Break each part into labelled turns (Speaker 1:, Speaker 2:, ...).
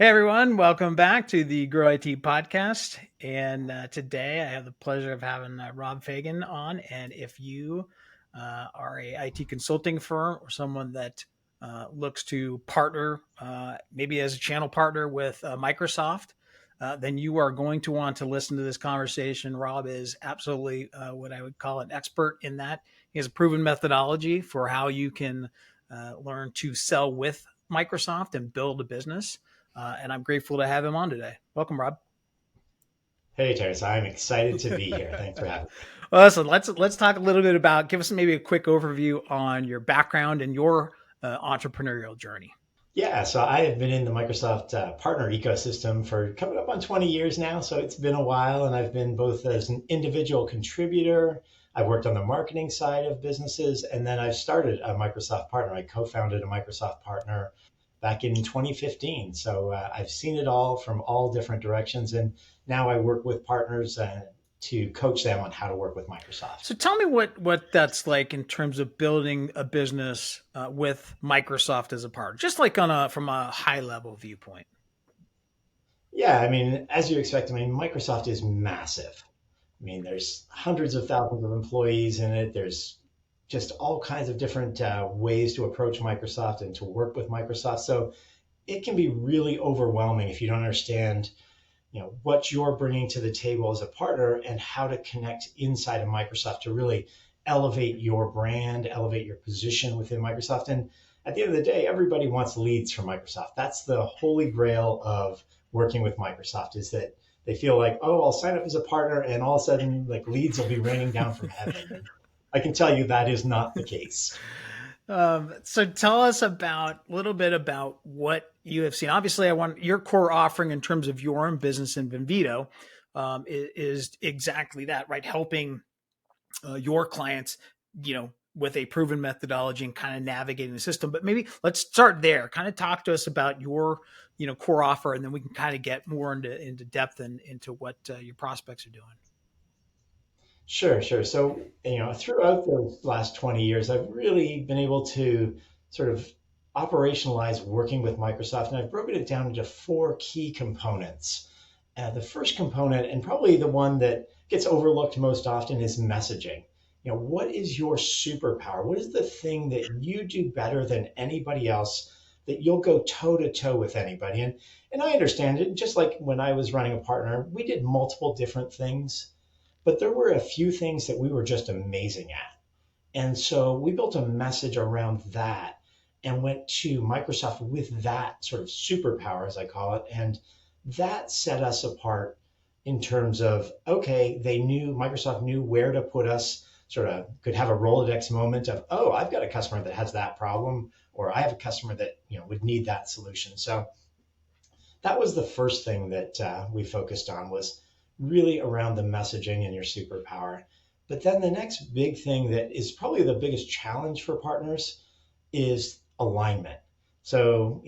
Speaker 1: Hey everyone, welcome back to the Grow IT podcast. And today I have the pleasure of having Rob Fegan on. And if you are a IT consulting firm or someone that looks to partner, maybe as a channel partner with Microsoft, then you are going to want to listen to this conversation. Rob is absolutely what I would call an expert in that. He has a proven methodology for how you can learn to sell with Microsoft and build a business. And I'm grateful to have him on today. Welcome, Rob.
Speaker 2: Hey, Terrence, I'm excited to be here. Thanks for having me.
Speaker 1: Well, listen, let's talk a little bit about. Give us maybe a quick overview on your background and your entrepreneurial journey.
Speaker 2: Yeah, so I have been in the Microsoft partner ecosystem for coming up on 20 years now. So it's been a while, and I've been both as an individual contributor. I've worked on the marketing side of businesses, and then I've started a Microsoft partner. I co-founded a Microsoft partner back in 2015. So I've seen it all from all different directions, and now I work with partners to coach them on how to work with Microsoft.
Speaker 1: So tell me what that's like in terms of building a business with Microsoft as a partner, just like on a from a high level viewpoint.
Speaker 2: Yeah, I mean, as you expect, I mean, Microsoft is massive. I mean, there's hundreds of thousands of employees in it. There's just all kinds of different ways to approach Microsoft and to work with Microsoft. So it can be really overwhelming if you don't understand, what you're bringing to the table as a partner and how to connect inside of Microsoft to really elevate your brand, elevate your position within Microsoft. And at the end of the day, everybody wants leads from Microsoft. That's the holy grail of working with Microsoft is that they feel like, oh, I'll sign up as a partner and all of a sudden like leads will be raining down from heaven. And I can tell you that is not the case.
Speaker 1: So tell us about a little bit about what you have seen. Obviously, I want your core offering in terms of your own business in Venvito is exactly that, right? Helping your clients, with a proven methodology and kind of navigating the system. But maybe let's start there. Kind of talk to us about your, core offer, and then we can kind of get more into depth and into what your prospects are doing.
Speaker 2: Sure, sure. So, throughout the last 20 years, I've really been able to sort of operationalize working with Microsoft, and I've broken it down into four key components. The first component, and probably the one that gets overlooked most often, is messaging. What is your superpower? What is the thing that you do better than anybody else that you'll go toe to toe with anybody? And I understand it. Just like when I was running a partner, we did multiple different things, but there were a few things that we were just amazing at. And so we built a message around that and went to Microsoft with that sort of superpower, as I call it. And that set us apart in terms of, okay, Microsoft knew where to put us, sort of could have a Rolodex moment of, oh, I've got a customer that has that problem, or I have a customer that, would need that solution. So that was the first thing that we focused on was really around the messaging and your superpower. But then the next big thing that is probably the biggest challenge for partners is alignment. So,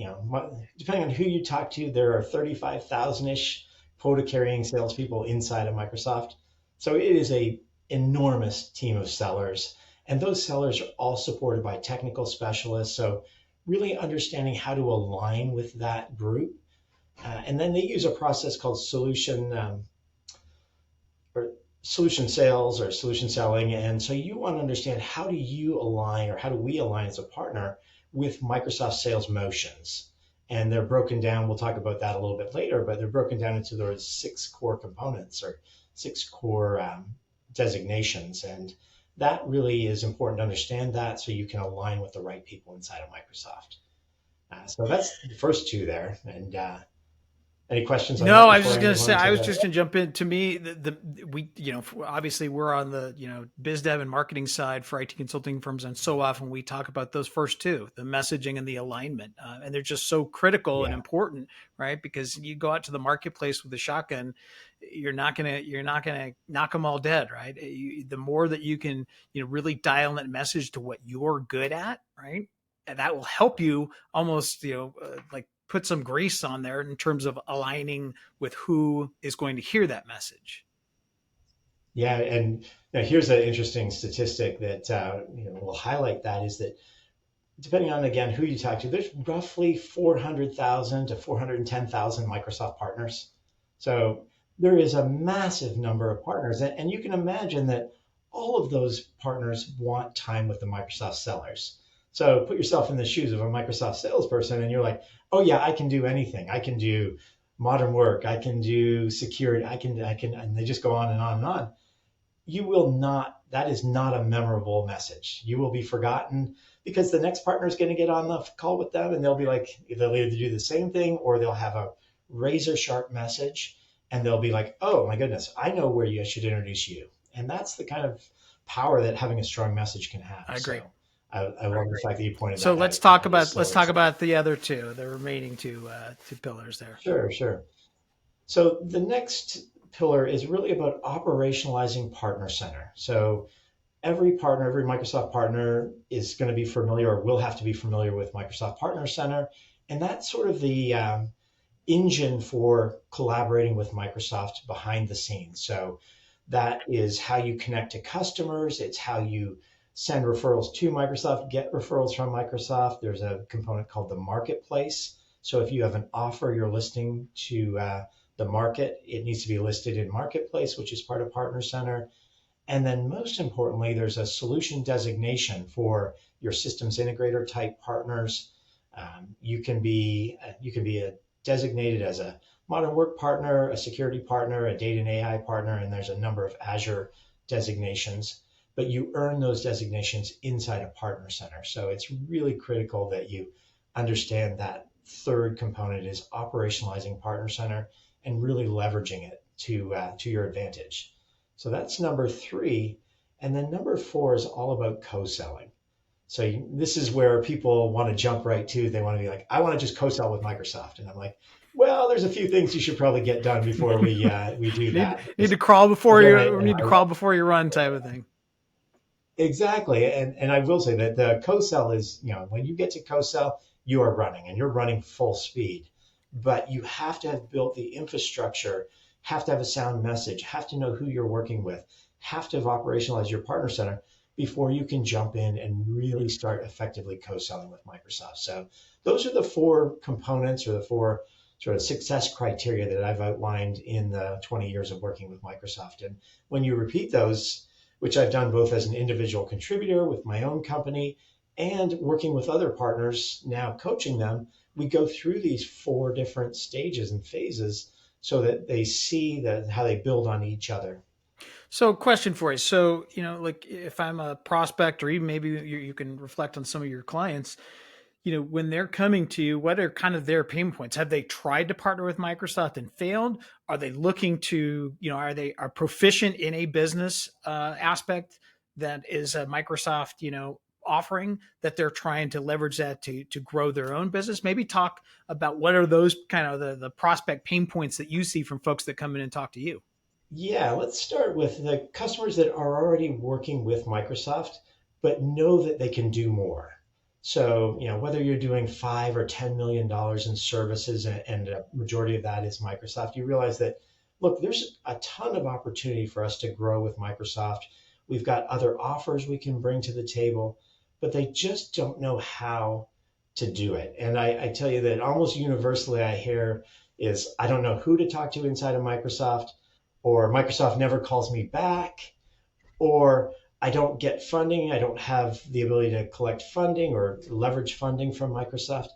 Speaker 2: depending on who you talk to, there are 35,000-ish quota carrying salespeople inside of Microsoft. So it is a enormous team of sellers. And those sellers are all supported by technical specialists. So really understanding how to align with that group. And then they use a process called or solution sales or solution selling. And so you want to understand how do you align or how do we align as a partner with Microsoft sales motions? And they're broken down. We'll talk about that a little bit later, but they're broken down into those six core components or six core designations. And that really is important to understand that so you can align with the right people inside of Microsoft. So that's the first two there. And any questions on
Speaker 1: No,
Speaker 2: that
Speaker 1: I was
Speaker 2: before
Speaker 1: just
Speaker 2: I
Speaker 1: going to
Speaker 2: move
Speaker 1: say,
Speaker 2: on to
Speaker 1: I was
Speaker 2: the
Speaker 1: just going to jump in. To me, we, obviously we're on the, biz dev and marketing side for IT consulting firms. And so often we talk about those first two, the messaging and the alignment. And they're just so critical and
Speaker 2: yeah.
Speaker 1: important, right? Because you go out to the marketplace with a shotgun, you're not going to knock them all dead, right? The more that you can, really dial that message to what you're good at, right? And that will help you almost, like put some grease on there in terms of aligning with who is going to hear that message.
Speaker 2: Yeah, and now here's an interesting statistic that will highlight that is that depending on again who you talk to, there's roughly 400,000 to 410,000 Microsoft partners. So there is a massive number of partners, and you can imagine that all of those partners want time with the Microsoft sellers. So put yourself in the shoes of a Microsoft salesperson, and you're like, "Oh yeah, I can do anything. I can do modern work. I can do security. I can," and they just go on and on and on. You will not, that is not a memorable message. You will be forgotten because the next partner is going to get on the call with them and they'll be like, they'll either do the same thing or they'll have a razor sharp message and they'll be like, oh my goodness, I know where you should introduce you. And that's the kind of power that having a strong message can have.
Speaker 1: I agree.
Speaker 2: So I love the fact that you pointed
Speaker 1: So
Speaker 2: that
Speaker 1: let's
Speaker 2: out.
Speaker 1: talk
Speaker 2: That is
Speaker 1: about let's
Speaker 2: so
Speaker 1: talk
Speaker 2: exciting.
Speaker 1: about the other two, the remaining two pillars there.
Speaker 2: Sure, sure. So the next pillar is really about operationalizing Partner Center. So every partner, every Microsoft partner is going to be familiar or will have to be familiar with Microsoft Partner Center. And that's sort of the engine for collaborating with Microsoft behind the scenes. So that is how you connect to customers. It's how you send referrals to Microsoft, get referrals from Microsoft. There's a component called the marketplace. So if you have an offer you're listing to the market, it needs to be listed in Marketplace, which is part of Partner Center. And then most importantly, there's a solution designation for your systems integrator type partners. You can be designated as a modern work partner, a security partner, a data and AI partner, and there's a number of Azure designations. But you earn those designations inside a partner center. So it's really critical that you understand that third component is operationalizing partner center and really leveraging it to your advantage. So that's number three. And then number four is all about co-selling. So this is where people want to jump right to. They want to be like, I want to just co-sell with Microsoft. And I'm like, well, there's a few things you should probably get done before we do
Speaker 1: need
Speaker 2: that.
Speaker 1: need
Speaker 2: Because
Speaker 1: to crawl before
Speaker 2: again,
Speaker 1: you or need to crawl before you run type of thing.
Speaker 2: exactly. And I will say that the co-sell is, when you get to co-sell, you are running and you're running full speed. But you have to have built the infrastructure, have to have a sound message, have to know who you're working with, have to have operationalized your partner center before you can jump in and really start effectively co-selling with Microsoft. So those are the four components or the four sort of success criteria that I've outlined in the 20 years of working with Microsoft. And when you repeat those, which I've done both as an individual contributor with my own company and working with other partners, now coaching them, we go through these four different stages and phases so that they see that how they build on each other.
Speaker 1: So, question for you. So, like if I'm a prospect, or even maybe you can reflect on some of your clients, when they're coming to you, what are kind of their pain points? Have they tried to partner with Microsoft and failed? Are they looking to, are proficient in a business aspect that is a Microsoft, offering that they're trying to leverage that to grow their own business? Maybe talk about what are those kind of the prospect pain points that you see from folks that come in and talk to you.
Speaker 2: Yeah, let's start with the customers that are already working with Microsoft, but know that they can do more. So, whether you're doing $5 or $10 million in services and a majority of that is Microsoft, you realize that, look, there's a ton of opportunity for us to grow with Microsoft. We've got other offers we can bring to the table, but they just don't know how to do it. And I tell you that almost universally I hear is I don't know who to talk to inside of Microsoft, or Microsoft never calls me back, or I don't get funding. I don't have the ability to collect funding or leverage funding from Microsoft.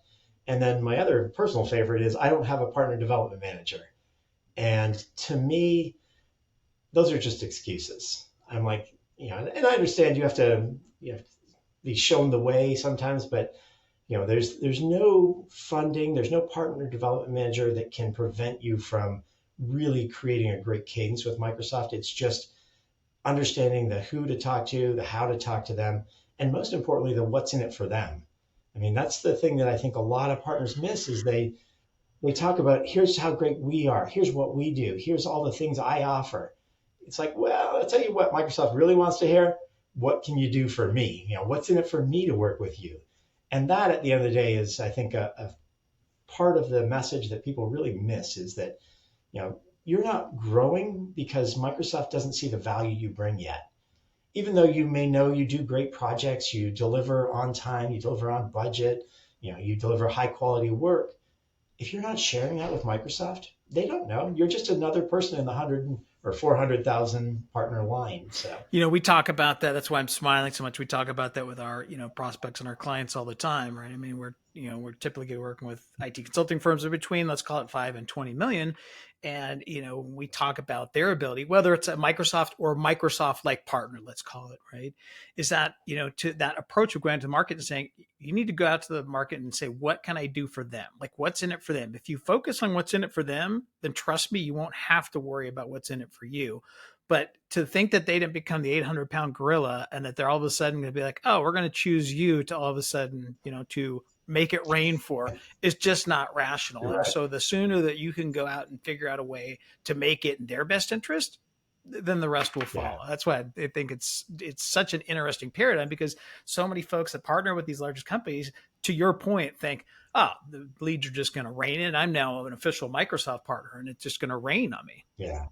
Speaker 2: And then my other personal favorite is I don't have a partner development manager. And to me, those are just excuses. I'm like, and I understand you have to, be shown the way sometimes, but there's no funding, there's no partner development manager that can prevent you from really creating a great cadence with Microsoft. It's just understanding the who to talk to, the how to talk to them, and most importantly, the what's in it for them. I mean, that's the thing that I think a lot of partners miss is they talk about here's how great we are, here's what we do, here's all the things I offer. It's like, well, I'll tell you what Microsoft really wants to hear. What can you do for me? What's in it for me to work with you? And that at the end of the day is, I think, a part of the message that people really miss is that, you're not growing because Microsoft doesn't see the value you bring yet. even though you may know you do great projects, you deliver on time, you deliver on budget, you deliver high quality work, if you're not sharing that with Microsoft, they don't know. You're just another person in the 400,000 partner line. So,
Speaker 1: We talk about that. That's why I'm smiling so much. We talk about that with our, prospects and our clients all the time, right? I mean, we're typically working with IT consulting firms in between, let's call it 5 and 20 million. And, we talk about their ability, whether it's a Microsoft or Microsoft like partner, let's call it, right? Is that, to that approach of going to the market and saying, you need to go out to the market and say, what can I do for them? Like, what's in it for them? If you focus on what's in it for them, then trust me, you won't have to worry about what's in it for you. But to think that they didn't become the 800-pound gorilla and that they're all of a sudden going to be like, oh, we're going to choose you to all of a sudden, to make it rain for is just not rational.
Speaker 2: you're
Speaker 1: And
Speaker 2: right.
Speaker 1: so the sooner that you can go out and figure out a way to make it in their best interest, then the rest will
Speaker 2: Yeah.
Speaker 1: follow. That's why I think it's such an interesting paradigm, because so many folks that partner with these largest companies, to your point, think, oh, the leads are just going to rain in. I'm now an official Microsoft partner and it's just going to rain on me.
Speaker 2: Yeah.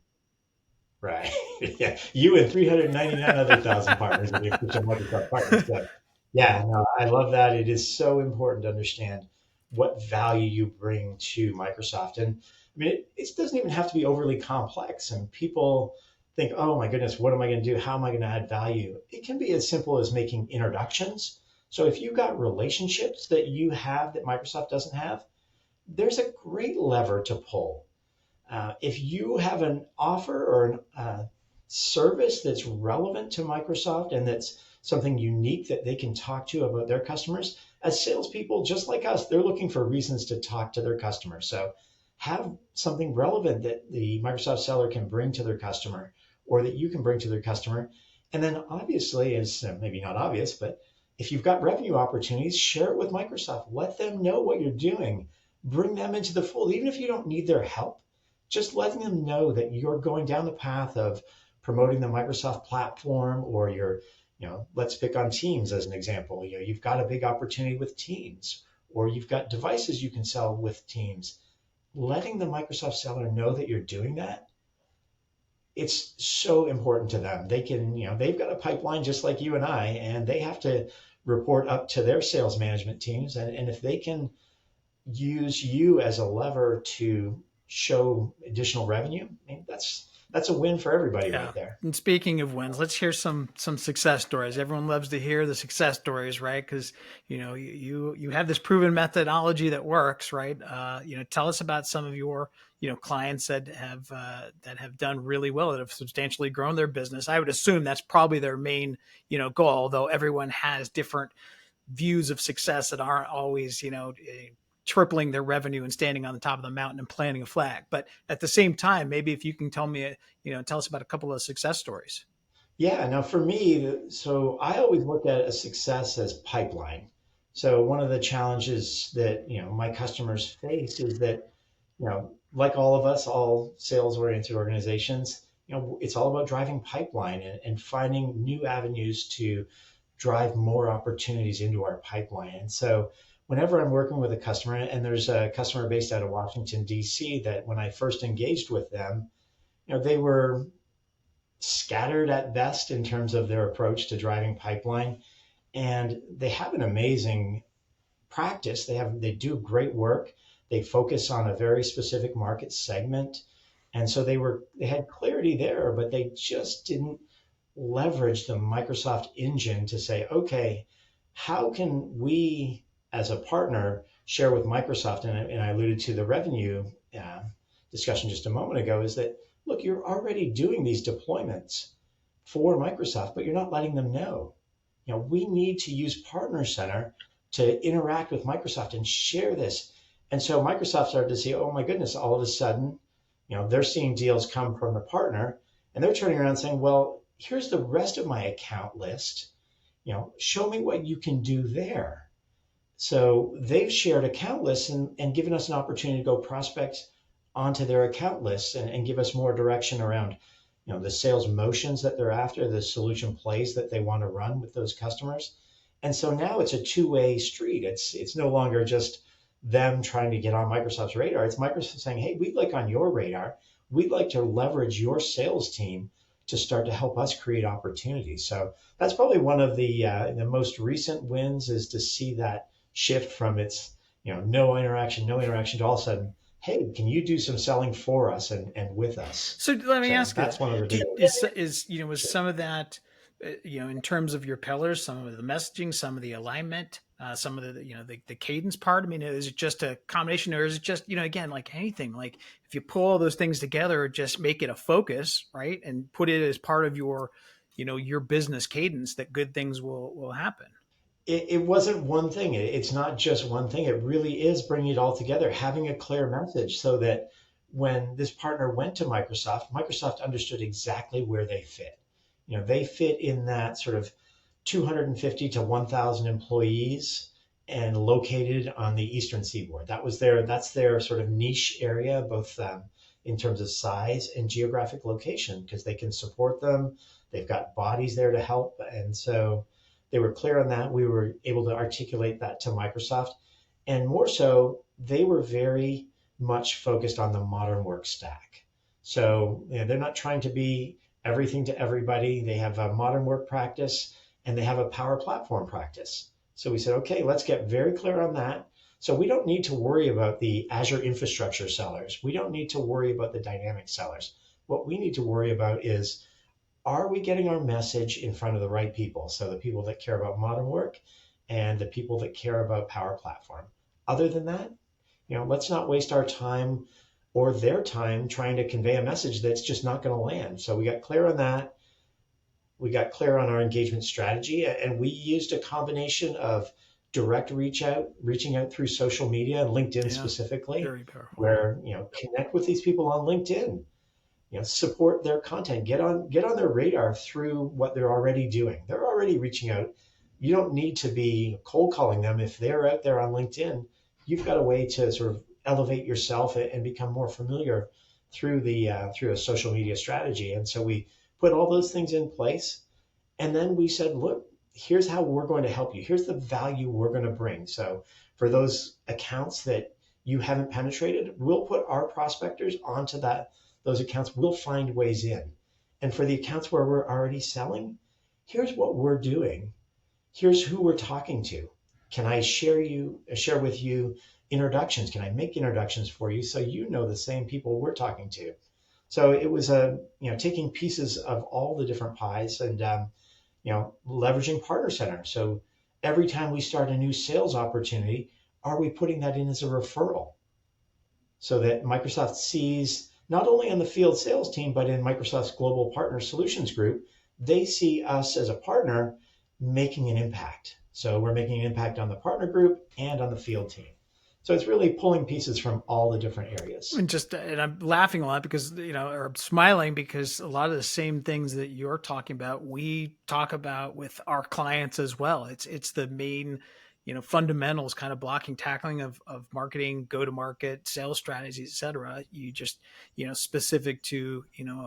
Speaker 2: Right. Yeah. You and 399 other thousand partners in the official Microsoft partners. So, yeah, no, I love that. It is so important to understand what value you bring to Microsoft. And I mean, it doesn't even have to be overly complex. And people think, oh my goodness, what am I going to do? How am I going to add value? It can be as simple as making introductions. So if you've got relationships that you have that Microsoft doesn't have, there's a great lever to pull. If you have an offer or an service that's relevant to Microsoft and that's something unique that they can talk to about their customers, as salespeople, just like us, they're looking for reasons to talk to their customers. So have something relevant that the Microsoft seller can bring to their customer or that you can bring to their customer. And then obviously, as maybe not obvious, but if you've got revenue opportunities, share it with Microsoft. Let them know what you're doing. Bring them into the fold, even if you don't need their help, just letting them know that you're going down the path of promoting the Microsoft platform, or you're, let's pick on Teams as an example. You've got a big opportunity with Teams, or you've got devices you can sell with Teams. Letting the Microsoft seller know that you're doing that, it's so important to them. They can, they've got a pipeline just like you and I, and they have to report up to their sales management teams. And if they can use you as a lever to show additional revenue, I mean, that's a win for everybody
Speaker 1: Yeah.
Speaker 2: right there.
Speaker 1: And speaking of wins, let's hear some success stories. Everyone loves to hear the success stories, right? Because you have this proven methodology that works, right? Tell us about some of your clients that have done really well, that have substantially grown their business. I would assume that's probably their main goal, though everyone has different views of success that aren't always tripling their revenue and standing on the top of the mountain and planting a flag. But at the same time, maybe if you can tell us about a couple of success stories.
Speaker 2: Yeah. Now, for me, so I always look at a success as pipeline. So one of the challenges that my customers face is that like all of us, all sales-oriented organizations, it's all about driving pipeline and finding new avenues to drive more opportunities into our pipeline. And so whenever I'm working with a customer, and there's a customer based out of Washington, D.C., that when I first engaged with them, they were scattered at best in terms of their approach to driving pipeline. And they have an amazing practice. They do great work. They focus on a very specific market segment. And so they had clarity there, but they just didn't leverage the Microsoft engine to say, okay, how can we as a partner share with Microsoft? And I alluded to the revenue discussion just a moment ago, is that, look, you're already doing these deployments for Microsoft, but you're not letting them know. We need to use Partner Center to interact with Microsoft and share this. And so Microsoft started to see, oh my goodness, all of a sudden, they're seeing deals come from the partner, and they're turning around saying, well, here's the rest of my account list. Show me what you can do there. So they've shared account lists and given us an opportunity to go prospect onto their account lists and give us more direction around, the sales motions that they're after, the solution plays that they want to run with those customers. And so now it's a two-way street. It's no longer just them trying to get on Microsoft's radar. It's Microsoft saying, hey, we'd like on your radar. We'd like to leverage your sales team to start to help us create opportunities. So that's probably one of the most recent wins, is to see that shift from its no interaction to all of a sudden, hey, can you do some selling for us and with us?
Speaker 1: So let me
Speaker 2: So
Speaker 1: ask you:
Speaker 2: that's one of the big.
Speaker 1: is was
Speaker 2: Sure.
Speaker 1: some of that, in terms of your pillars, some of the messaging, some of the alignment, some of the the cadence part? I mean, is it just a combination, or is it just again, like anything, like if you pull all those things together, just make it a focus, right, and put it as part of your your business cadence, that good things will happen.
Speaker 2: It wasn't one thing. It's not just one thing. It really is bringing it all together, having a clear message so that when this partner went to Microsoft, Microsoft understood exactly where they fit. They fit in that sort of 250 to 1,000 employees and located on the Eastern Seaboard. That's their sort of niche area, both in terms of size and geographic location, because they can support them. They've got bodies there to help, and so they were clear on that. We were able to articulate that to Microsoft. And more so, they were very much focused on the modern work stack. So they're not trying to be everything to everybody. They have a modern work practice and they have a power platform practice. So we said, okay, let's get very clear on that. So we don't need to worry about the Azure infrastructure sellers. We don't need to worry about the dynamic sellers. What we need to worry about is, are we getting our message in front of the right people? So the people that care about modern work and the people that care about Power Platform. Other than that, let's not waste our time or their time trying to convey a message that's just not going to land. So we got clear on that. We got clear on our engagement strategy, and we used a combination of direct reaching out through social media and LinkedIn
Speaker 1: Yeah,
Speaker 2: specifically,
Speaker 1: very powerful.
Speaker 2: where connect with these people on LinkedIn, support their content, get on their radar through what they're already doing. They're already reaching out. You don't need to be cold calling them. If they're out there on LinkedIn, you've got a way to sort of elevate yourself and become more familiar through a social media strategy. And so we put all those things in place, and then we said, look, here's how we're going to help you. Here's the value we're going to bring. So for those accounts that you haven't penetrated, we'll put our prospectors onto those accounts. We'll find ways in. And for the accounts where we're already selling, here's what we're doing. Here's who we're talking to. Can I share with you introductions? Can I make introductions for you so you know the same people we're talking to? So it was taking pieces of all the different pies and leveraging Partner Center. So every time we start a new sales opportunity, are we putting that in as a referral so that Microsoft sees not only on the field sales team, but in Microsoft's Global Partner Solutions Group, they see us as a partner making an impact. So we're making an impact on the partner group and on the field team. So it's really pulling pieces from all the different areas.
Speaker 1: And I'm laughing a lot because or I'm smiling because a lot of the same things that you're talking about, we talk about with our clients as well. It's the main fundamentals, kind of blocking, tackling of marketing, go to market, sales strategies, etc. You just specific to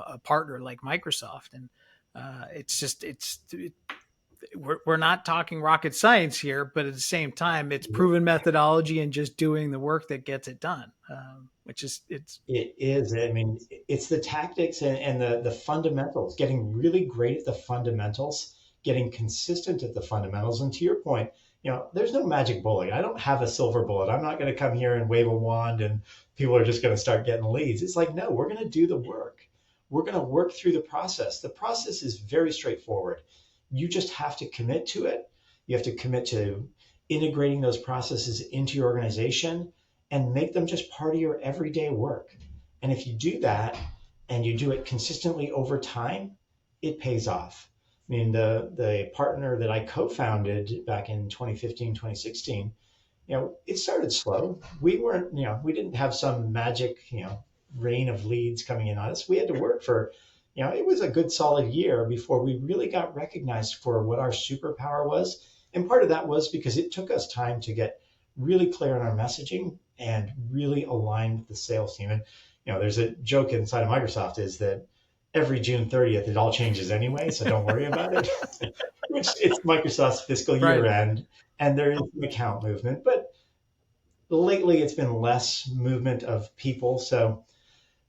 Speaker 1: a partner like Microsoft, and we're not talking rocket science here, but at the same time, it's proven methodology and just doing the work that gets it done, which is it's
Speaker 2: It is. I mean, it's the tactics and the fundamentals, getting really great at the fundamentals, getting consistent at the fundamentals. And to your point, there's no magic bullet. I don't have a silver bullet. I'm not going to come here and wave a wand and people are just going to start getting leads. It's like, no, we're going to do the work. We're going to work through the process. The process is very straightforward. You just have to commit to it. You have to commit to integrating those processes into your organization and make them just part of your everyday work. And if you do that and you do it consistently over time, it pays off. I mean, the partner that I co-founded back in 2015, 2016, it started slow. We didn't have some magic, rain of leads coming in on us. We had to work for, it was a good solid year before we really got recognized for what our superpower was. And part of that was because it took us time to get really clear on our messaging and really align with the sales team. And there's a joke inside of Microsoft is that every June 30th it all changes anyway, so don't worry about it. Which it's Microsoft's fiscal year
Speaker 1: right.
Speaker 2: end, and there is an account movement, but lately it's been less movement of people. So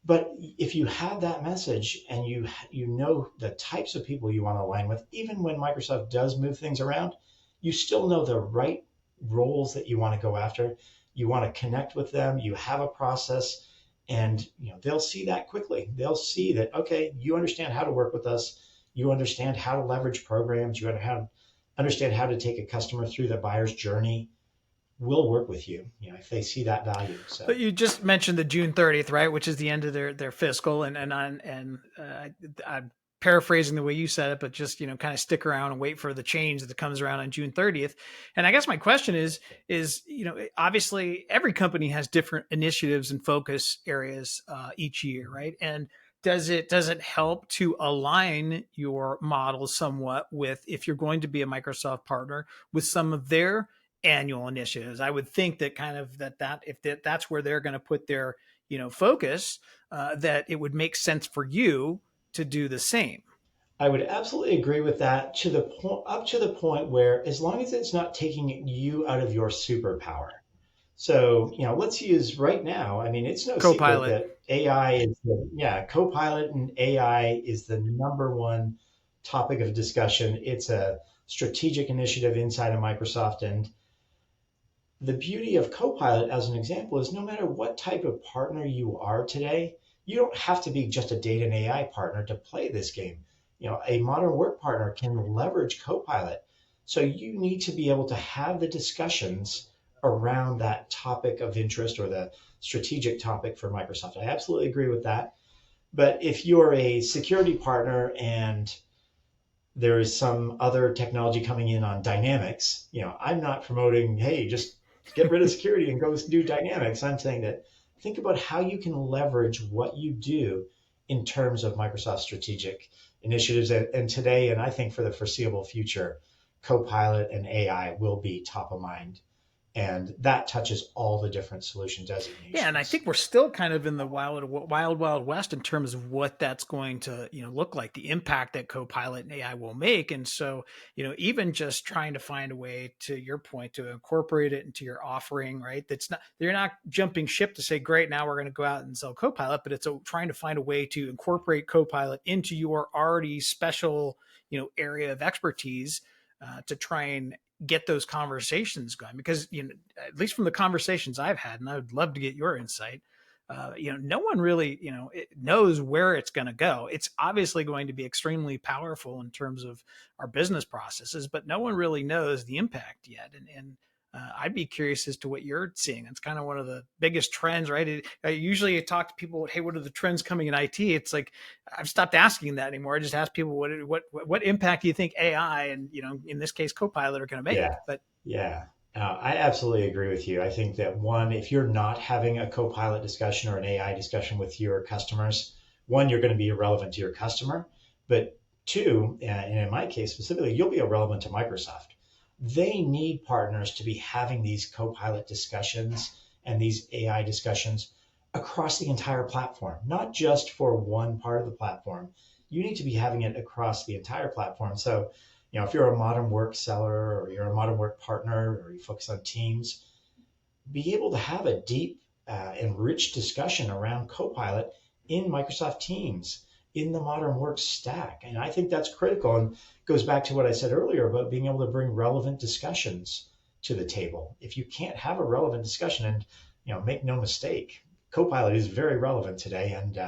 Speaker 2: But if you have that message and you know the types of people you want to align with, even when Microsoft does move things around, you still know the right roles that you want to go after. You want to connect with them. You have a process, and they'll see that quickly. They'll see that, okay, you understand how to work with us. You understand how to leverage programs. Understand how to take a customer through the buyer's journey. We'll work with you, if they see that value.
Speaker 1: But
Speaker 2: So
Speaker 1: you just mentioned the June 30th, right? Which is the end of their fiscal, I'm paraphrasing the way you said it, but just kind of stick around and wait for the change that comes around on June 30th. And I guess my question is obviously every company has different initiatives and focus areas each year, right? And does it help to align your model somewhat with, if you're going to be a Microsoft partner, with some of their annual initiatives? I would think that kind of that if that's where they're going to put their focus, that it would make sense for you to do the same.
Speaker 2: I would absolutely agree with that, to the point, up to the point where, as long as it's not taking you out of your superpower. So, let's use right now. I mean, it's no secret
Speaker 1: Copilot.
Speaker 2: that AI Copilot and AI is the number one topic of discussion. It's a strategic initiative inside of Microsoft. And the beauty of Copilot, as an example, is no matter what type of partner you are today, you don't have to be just a data and AI partner to play this game. A modern work partner can leverage Copilot. So you need to be able to have the discussions around that topic of interest or the strategic topic for Microsoft. I absolutely agree with that. But if you're a security partner and there is some other technology coming in on Dynamics, I'm not promoting, hey, just get rid of security and go do Dynamics. I'm saying that think about how you can leverage what you do in terms of Microsoft strategic initiatives. And today, and I think for the foreseeable future, Copilot and AI will be top of mind. And that touches all the different solution
Speaker 1: Yeah, and I
Speaker 2: designations.
Speaker 1: think we're still kind of in the wild west in terms of what that's going to look like, the impact that Copilot and AI will make. And so even just trying to find a way, to your point, to incorporate it into your offering, right? That's not, you're not jumping ship to say, great, now we're going to go out and sell Copilot, but it's trying to find a way to incorporate Copilot into your already special area of expertise, to try and get those conversations going. Because at least from the conversations I've had, and I would love to get your insight, no one really knows where it's going to go. It's obviously going to be extremely powerful in terms of our business processes, but no one really knows the impact yet. And I'd be curious as to what you're seeing. It's kind of one of the biggest trends, right? I usually talk to people, hey, what are the trends coming in IT? It's like I've stopped asking that anymore. I just ask people, what impact do you think AI and in this case Copilot are going to
Speaker 2: Yeah,
Speaker 1: make? But
Speaker 2: yeah. I absolutely agree with you. I think that one, if you're not having a co-pilot discussion or an AI discussion with your customers, one, you're going to be irrelevant to your customer. But two, and in my case specifically, you'll be irrelevant to Microsoft. They need partners to be having these co-pilot discussions and these AI discussions across the entire platform, not just for one part of the platform. You need to be having it across the entire platform. So if you're a modern work seller or you're a modern work partner or you focus on teams, be able to have a deep and rich discussion around Copilot in Microsoft Teams, in the modern work stack. And I think that's critical and goes back to what I said earlier about being able to bring relevant discussions to the table. If you can't have a relevant discussion, and make no mistake, Copilot is very relevant today, and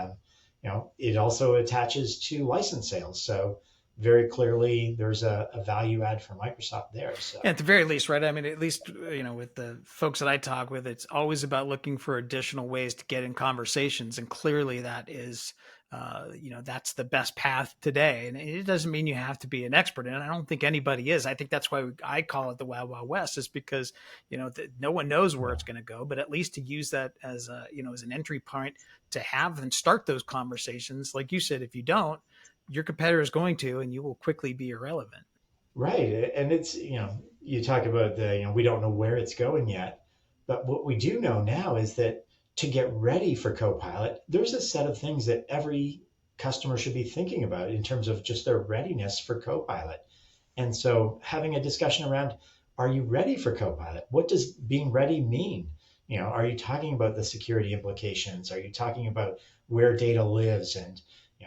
Speaker 2: it also attaches to license sales. So very clearly there's a value add for Microsoft there. So
Speaker 1: at the very least, right? I mean, at least with the folks that I talk with, it's always about looking for additional ways to get in conversations, and clearly that is, that's the best path today. And it doesn't mean you have to be an expert, and I don't think anybody is. I think that's why I call it the Wild Wild West, is because no one knows where
Speaker 2: yeah.
Speaker 1: it's going to go. But at least to use that as as an entry point to have and start those conversations, like you said, if you don't, your competitor is going to, and you will quickly be irrelevant.
Speaker 2: Right. And it's, you talk about we don't know where it's going yet. But what we do know now is that to get ready for Copilot, there's a set of things that every customer should be thinking about in terms of just their readiness for Copilot. And so having a discussion around, are you ready for Copilot? What does being ready mean? Are you talking about the security implications? Are you talking about where data lives and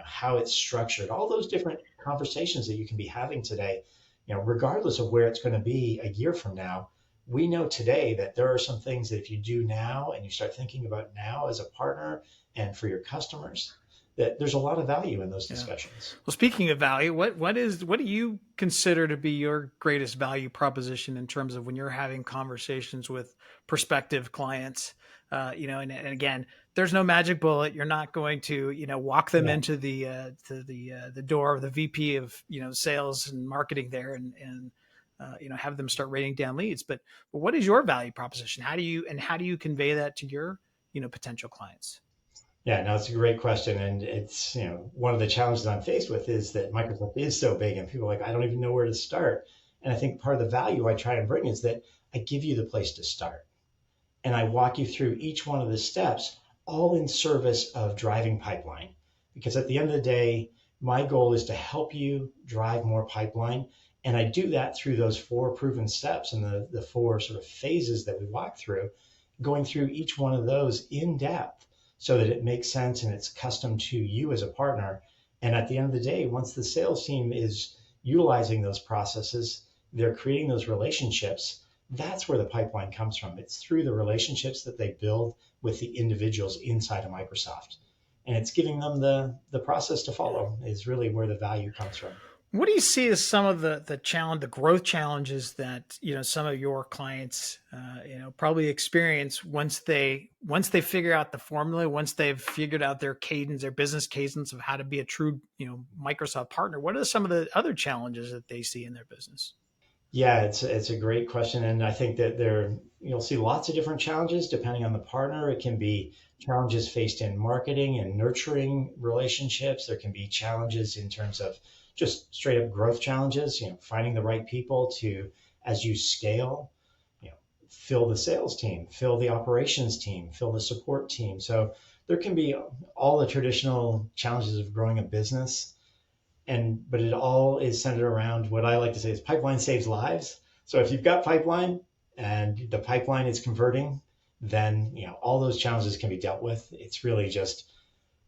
Speaker 2: how it's structured, all those different conversations that you can be having today, regardless of where it's going to be a year from now. We know today that there are some things that if you do now and you start thinking about now as a partner and for your customers, that there's a lot of value in those
Speaker 1: Yeah.
Speaker 2: discussions.
Speaker 1: Well, speaking of value, what do you consider to be your greatest value proposition in terms of when you're having conversations with prospective clients? And again, there's no magic bullet. You're not going to walk them
Speaker 2: Yeah.
Speaker 1: into the door of the VP of sales and marketing there and have them start writing down leads. But what is your value proposition? How do you convey that to your potential clients?
Speaker 2: Yeah, no, it's a great question. And it's, one of the challenges I'm faced with is that Microsoft is so big and people are like, I don't even know where to start. And I think part of the value I try to bring is that I give you the place to start and I walk you through each one of the steps, all in service of driving pipeline. Because at the end of the day, my goal is to help you drive more pipeline. And I do that through those four proven steps and the four sort of phases that we walk through, going through each one of those in depth so that it makes sense and it's custom to you as a partner. And at the end of the day, once the sales team is utilizing those processes, they're creating those relationships. That's where the pipeline comes from. It's through the relationships that they build with the individuals inside of Microsoft. And it's giving them the process to
Speaker 1: Yeah.
Speaker 2: follow is really where the value comes from.
Speaker 1: What do you see as some of the growth challenges that some of your clients probably experience once they figure out the formula, once they've figured out their cadence, their business cadence of how to be a true Microsoft partner? What are some of the other challenges that they see in their business?
Speaker 2: Yeah, it's a great question, and I think that you'll see lots of different challenges depending on the partner. It can be challenges faced in marketing and nurturing relationships. There can be challenges in terms of just straight up growth challenges. Finding the right people to, as you scale, fill the sales team, fill the operations team, fill the support team. So there can be all the traditional challenges of growing a business, but it all is centered around what I like to say is pipeline saves lives. So if you've got pipeline and the pipeline is converting, then all those challenges can be dealt with. It's really just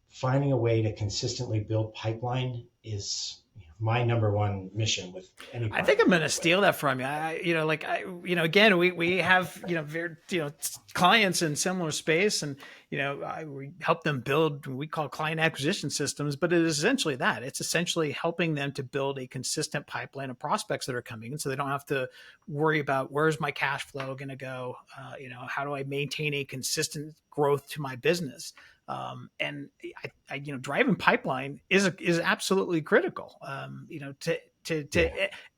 Speaker 2: finding a way to consistently build pipeline is my number one mission with any
Speaker 1: I think
Speaker 2: partner
Speaker 1: I'm
Speaker 2: I
Speaker 1: going to
Speaker 2: work with.
Speaker 1: steal that from you. Again, we have, very, clients in similar space and, we help them build what we call client acquisition systems, but it is essentially that. It's essentially helping them to build a consistent pipeline of prospects that are coming in so they don't have to worry about where's my cash flow going to go? How do I maintain a consistent growth to my business? And driving pipeline is absolutely critical. To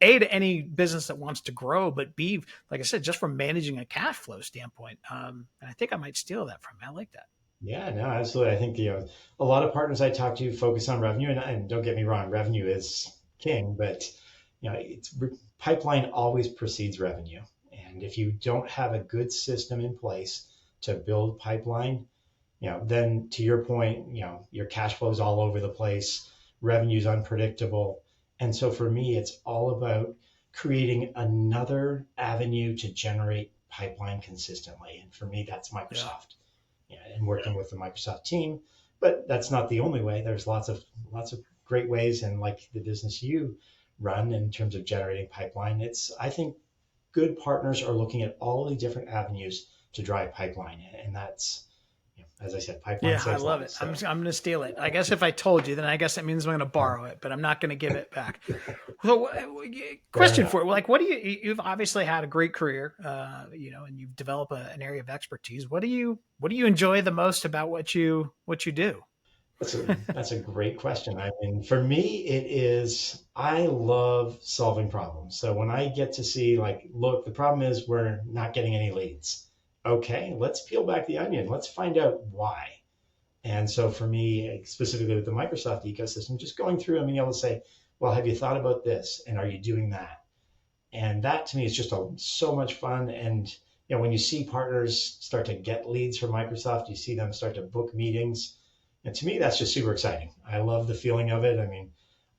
Speaker 1: A, to any business that wants to grow, but B, like I said, just from managing a cash flow standpoint. And I think I might steal that from you. I like that.
Speaker 2: Yeah, no, absolutely. I think a lot of partners I talk to focus on revenue, and don't get me wrong, revenue is king, but it's pipeline always precedes revenue. And if you don't have a good system in place to build pipeline, then to your point, your cash flow is all over the place, revenue's unpredictable. And so for me, it's all about creating another avenue to generate pipeline consistently. And for me, that's
Speaker 1: Yeah.
Speaker 2: Microsoft, and working with the Microsoft team. But that's not the only way. There's lots of great ways, and like the business you run in terms of generating pipeline, I think good partners are looking at all the different avenues to drive pipeline, and that's as I said, pipeline
Speaker 1: Yeah, I
Speaker 2: saves
Speaker 1: love it.
Speaker 2: lives.
Speaker 1: I'm
Speaker 2: So
Speaker 1: going to steal it. I guess if I told you, then I guess that means I'm going to borrow it, but I'm not going to give it back. So,
Speaker 2: fair
Speaker 1: question
Speaker 2: enough.
Speaker 1: for you: like, what do you've obviously had a great career, and you've developed an area of expertise. What do you enjoy the most about what you do?
Speaker 2: That's a great question. I mean, for me, it is I love solving problems. So when I get to see like, look, the problem is we're not getting any leads. Okay, let's peel back the onion. Let's find out why. And so for me, specifically with the Microsoft ecosystem, just going through and being able to say, well, have you thought about this? And are you doing that? And that to me is just so much fun. And when you see partners start to get leads from Microsoft, you see them start to book meetings. And to me, that's just super exciting. I love the feeling of it. I mean,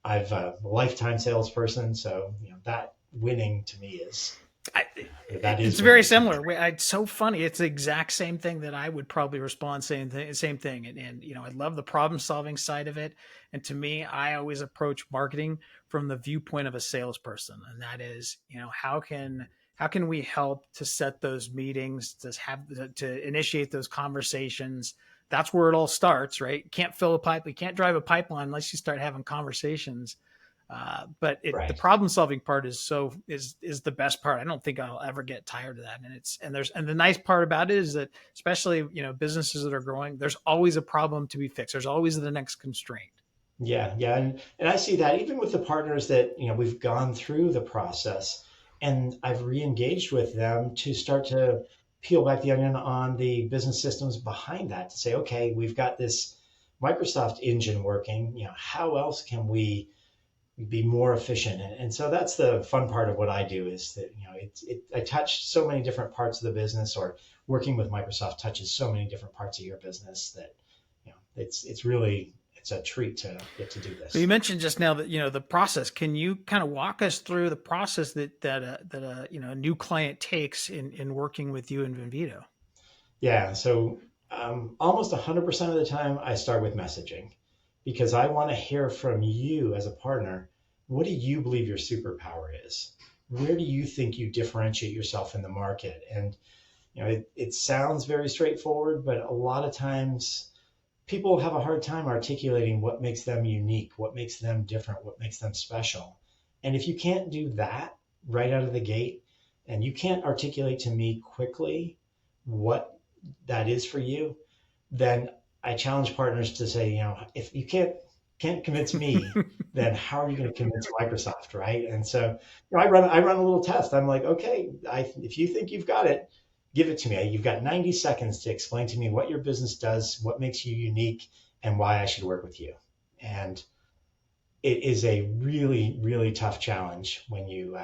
Speaker 2: I've a lifetime salesperson, so that winning to me is
Speaker 1: I,
Speaker 2: That
Speaker 1: it's
Speaker 2: is when
Speaker 1: very
Speaker 2: you can.
Speaker 1: similar. It's so funny. It's the exact same thing that I would probably respond same thing. And I love the problem solving side of it. And to me, I always approach marketing from the viewpoint of a salesperson, and that is, how can we help to set those meetings, to initiate those conversations. That's where it all starts, right? You can't fill a pipe, you can't drive a pipeline unless you start having conversations. The
Speaker 2: Right.
Speaker 1: problem solving part is the best part. I don't think I'll ever get tired of that. And the nice part about it is that, especially businesses that are growing, there's always a problem to be fixed. There's always the next constraint.
Speaker 2: Yeah, yeah, and I see that even with the partners that we've gone through the process, and I've re-engaged with them to start to peel back the onion on the business systems behind that to say, okay, we've got this Microsoft engine working. How else can we be more efficient? And so that's the fun part of what I do is that I touch so many different parts of the business, or working with Microsoft touches so many different parts of your business that it's really it's a treat to get to do
Speaker 1: You
Speaker 2: this.
Speaker 1: mentioned just now that the process. Can you kind of walk us through the process a new client takes in working with you in Venvito?
Speaker 2: Yeah, so almost 100% of the time I start with messaging because I want to hear from you as a partner. What do you believe your superpower is? Where do you think you differentiate yourself in the market? And it sounds very straightforward, but a lot of times people have a hard time articulating what makes them unique, what makes them different, what makes them special. And if you can't do that right out of the gate, and you can't articulate to me quickly what that is for you, then I challenge partners to say, if you can't convince me, then how are you going to convince Microsoft, right? And so I run a little test. I'm like, okay, if you think you've got it, give it to me. You've got 90 seconds to explain to me what your business does, what makes you unique, and why I should work with you. And it is a really, really tough challenge when you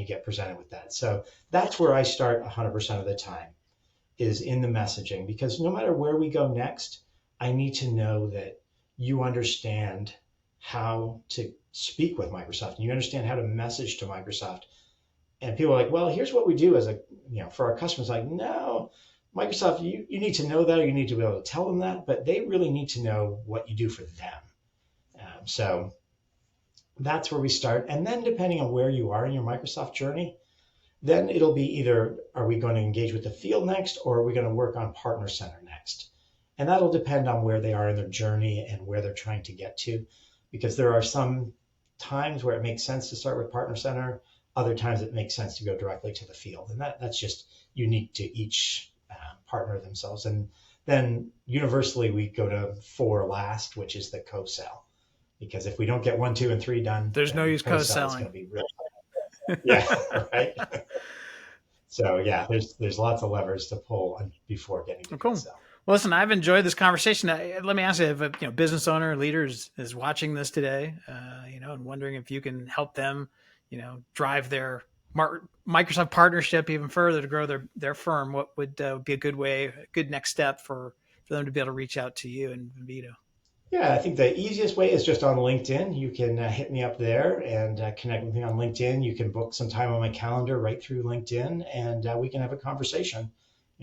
Speaker 2: get presented with that. So that's where I start 100% of the time is in the messaging, because no matter where we go next, I need to know that you understand how to speak with Microsoft and you understand how to message to Microsoft. And people are like, well, here's what we do as for our customers. Like, no, Microsoft, you need to know that, or you need to be able to tell them that, but they really need to know what you do for them. So that's where we start. And then depending on where you are in your Microsoft journey, then it'll be either are we going to engage with the field next, or are we going to work on Partner Center next? And that'll depend on where they are in their journey and where they're trying to get to, because there are some times where it makes sense to start with Partner Center. Other times it makes sense to go directly to the field. And that's just unique to each partner themselves. And then universally, we go to 4 last, which is the co-sell. Because if we don't get 1, 2, and 3 done,
Speaker 1: There's no
Speaker 2: then
Speaker 1: use
Speaker 2: co-sell is going
Speaker 1: co-selling.
Speaker 2: to be real. Yeah, right. So yeah, there's lots of levers to pull before getting to
Speaker 1: Oh, cool.
Speaker 2: co-sell.
Speaker 1: Well, listen, I've enjoyed this conversation. Let me ask you, if a business owner, leader is watching this today, and wondering if you can help them, drive their Microsoft partnership even further to grow their firm, what would be a good next step for them to be able to reach out to you and Venvito?
Speaker 2: Yeah, I think the easiest way is just on LinkedIn. You can hit me up there and connect with me on LinkedIn. You can book some time on my calendar right through LinkedIn, and we can have a conversation.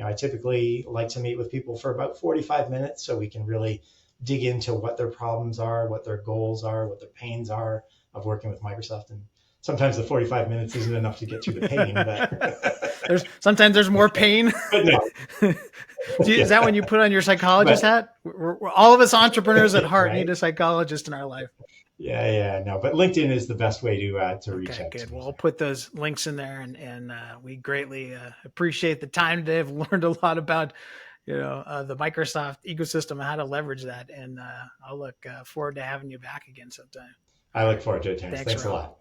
Speaker 2: I typically like to meet with people for about 45 minutes so we can really dig into what their problems are, what their goals are, what their pains are of working with Microsoft. And sometimes the 45 minutes isn't enough to get through the pain, but
Speaker 1: There's more pain.
Speaker 2: but no,
Speaker 1: Is that
Speaker 2: yeah,
Speaker 1: when you put on your psychologist
Speaker 2: but
Speaker 1: hat? We're all of us entrepreneurs at heart need
Speaker 2: right.
Speaker 1: a psychologist in our life.
Speaker 2: Yeah, yeah, no, but LinkedIn is the best way to reach
Speaker 1: Okay,
Speaker 2: out to
Speaker 1: good.
Speaker 2: me
Speaker 1: Well, I'll
Speaker 2: there.
Speaker 1: put those links in there, and we greatly appreciate the time today. I've learned a lot about the Microsoft ecosystem and how to leverage that, and I'll look forward to having you back again sometime.
Speaker 2: I
Speaker 1: All
Speaker 2: look
Speaker 1: right,
Speaker 2: forward to it, Terrence.
Speaker 1: thanks,
Speaker 2: Thanks a
Speaker 1: Rob.
Speaker 2: lot.